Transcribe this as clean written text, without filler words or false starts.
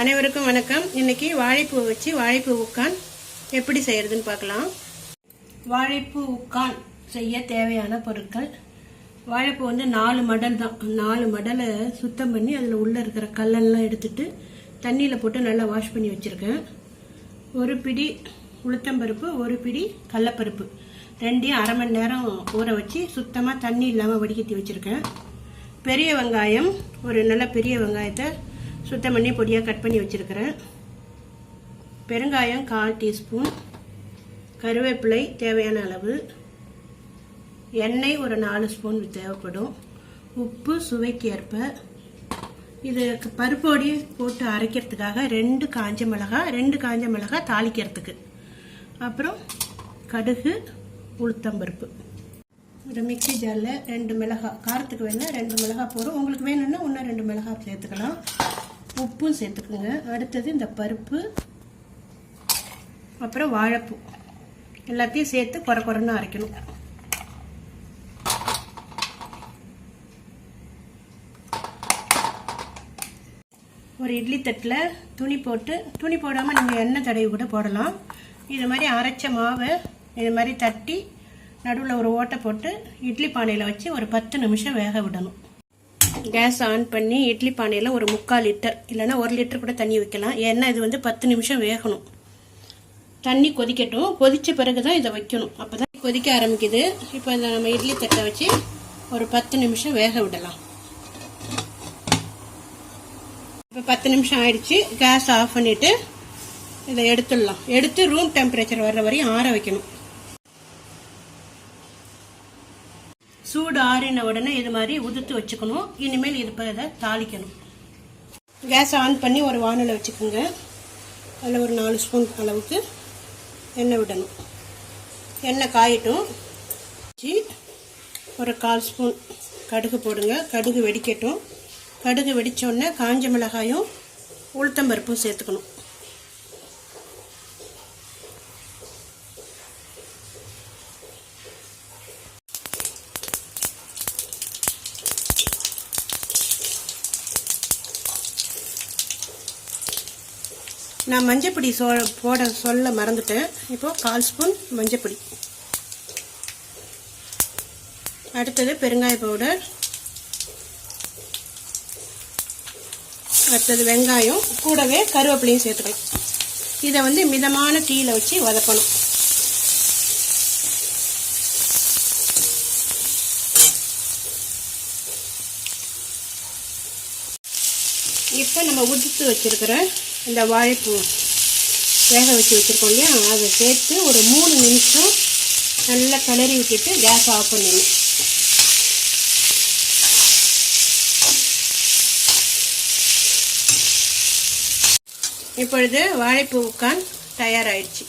அனைவருக்கும் வணக்கம். இன்னைக்கு வாழைப்பூ வச்சு வாழைப்பூ உக்கான் எப்படி செய்யறதுன்னு பார்க்கலாம். வாழைப்பூ உக்கான் செய்ய தேவையான பொருட்கள்: வாழைப்பூ 4 மடல் தான். 4 மடலை சுத்தம் பண்ணி அதில் உள்ள இருக்கிற கல்லெல்லாம் எடுத்துட்டு தண்ணியில் போட்டு நல்லா வாஷ் பண்ணி வச்சிருக்கேன். ஒரு பிடி உளுத்தம்பருப்பு, ஒரு பிடி கடலப்பருப்பு, ரெண்டையும் அரை மணி நேரம் ஊற வச்சு சுத்தமாக தண்ணி இல்லாமல் வடிகட்டி வச்சிருக்கேன். பெரிய வெங்காயம், ஒரு நல்ல பெரிய வெங்காயத்தை சுத்தம் பண்ணி பொடியாக கட் பண்ணி வச்சுருக்கிறேன். பெருங்காயம் 1/4 டீஸ்பூன், கருவேப்பிலை தேவையான அளவு, எண்ணெய் ஒரு 4 ஸ்பூன் தேவைப்படும், உப்பு சுவைக்கு ஏற்ப. இது பருப்போடி போட்டு அரைக்கிறதுக்காக 2 காஞ்ச மிளகாய் தாளிக்கிறதுக்கு, அப்புறம் கடுகு, உளுத்தம்பருப்பு. ஒரு மிக்சி ஜாரில் 2 மிளகாய், காரத்துக்கு வேணால் 2 மிளகாய் போடும், உங்களுக்கு வேணும்னா இன்னும் 2 மிளகாய் சேர்த்துக்கலாம். உப்பும் சேர்த்துக்குங்க. அடுத்தது இந்த பருப்பு, அப்புறம் வாழைப்பூ எல்லாத்தையும் சேர்த்து குறைன்னு அரைக்கணும். ஒரு இட்லி தட்டில் துணி போடாமல் நீங்கள் எண்ணெய் தடவி கூட போடலாம். இது மாதிரி அரைச்ச மாவை இது மாதிரி தட்டி நடுவில் ஒரு ஓட்டை போட்டு இட்லி பானையில் வச்சு ஒரு 10 நிமிஷம் வேக விடணும். கேஸ் ஆன் பண்ணி இட்லி பானையில் ஒரு 3/4 லிட்டர் இல்லைன்னா 1 லிட்டர் கூட தண்ணி வைக்கலாம். ஏன்னா இது 10 நிமிஷம் வேகணும். தண்ணி கொதிக்கட்டும். கொதித்த பிறகு தான் இதை வைக்கணும். அப்போ தான் கொதிக்க ஆரம்பிக்குது. இப்போ இதை நம்ம இட்லி தட்டை வச்சு ஒரு 10 நிமிஷம் வேக விடலாம். இப்போ 10 நிமிஷம் ஆயிடுச்சு. கேஸ் ஆஃப் பண்ணிவிட்டு இதை எடுத்துடலாம். எடுத்து ரூம் டெம்பரேச்சர் வர்ற வரையும் ஆற வைக்கணும். சூடு ஆறின உடனே இது மாதிரி உதுத்து வச்சுக்கணும். இனிமேல் இது இதை தாளிக்கணும். கேஸ் ஆன் பண்ணி ஒரு வானலை வச்சுக்கோங்க. அதில் ஒரு 4 ஸ்பூன் அளவுக்கு எண்ணெய் விடணும். எண்ணெய் காயட்டும். ஒரு 1/4 ஸ்பூன் கடுகு போடுங்க. கடுகு வெடிக்கட்டும். கடுகு வெடித்தோடனே காஞ்ச மிளகாயும் உளுத்தம்பருப்பும் சேர்த்துக்கணும். நான் மஞ்சப்பொடி போட சொல்ல மறந்துட்டேன். இப்போ 1/4 ஸ்பூன் மஞ்சப்பொடி. அடுத்தது பெருங்காய பவுடர். அடுத்தது வெங்காயம், கூடவே கருவேப்பிலையும் சேர்த்துக்கலாம். இதை மிதமான தீயில வச்சு வதக்கணும். இப்போ நம்ம உதுத்து வச்சிருக்கிற இந்த வாழைப்பூ வேக வச்சு வச்சுருக்கோம் இல்லையா, அதை சேர்த்து ஒரு 3 நிமிஷம் நல்லா கிளறி விட்டுட்டு கேஸ் ஆஃப் பண்ணிடணும். இப்பொழுது வாழைப்பூ உக்கான் தயாராகிடுச்சு.